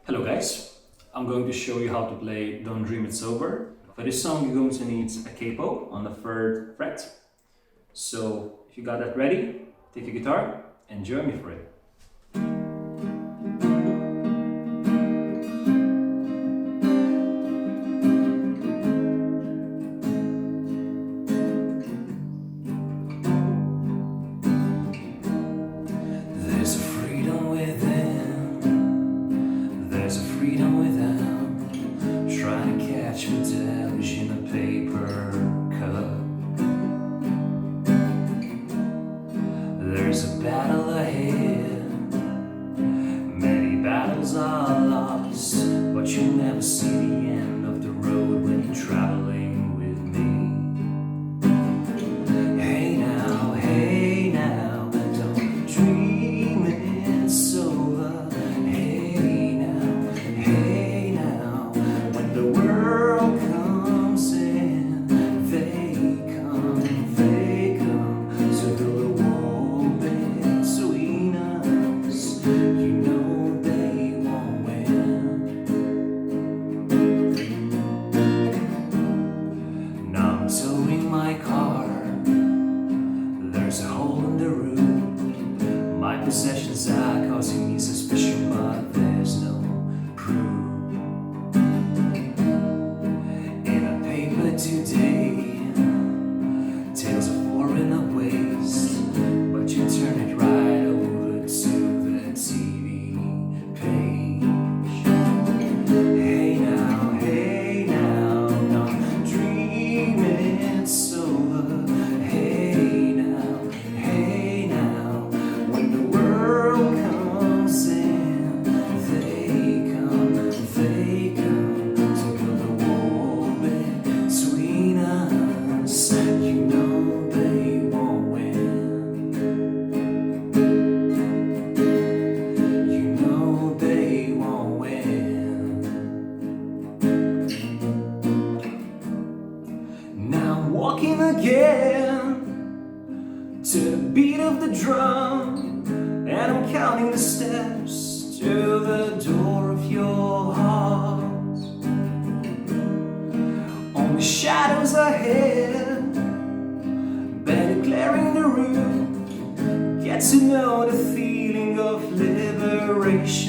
Hello guys, I'm going to show you how to play Don't Dream It Sober. For this song you're going to need a capo on the 3rd fret. So if you got that ready, take your guitar and join me for it. There's a freedom within, there's a freedom without, trying to catch medallions in a paper cup. There's a battle ahead, many battles are lost, but you'll never see the end of the road when you're traveling with me. Hey now, don't dream it's over. Hey now, when the world comes in, they come to build a wall between us. You know they won't win. Now I'm towing my car, there's a hole in the roof. My possessions are causing me suspicion, but there's no proof. In a paper today, tales of war and of waste, but you turn it right over to the TV page. Hey now, don't dream it's over. Hey now, when the world comes in, they come to build a wall between us. You know they won't win. You know they won't win. Now I'm walking again to the beat of the drum, and I'm counting the steps to the door of your heart. Only shadows ahead, better clearing the room. Get to know the feeling of liberation.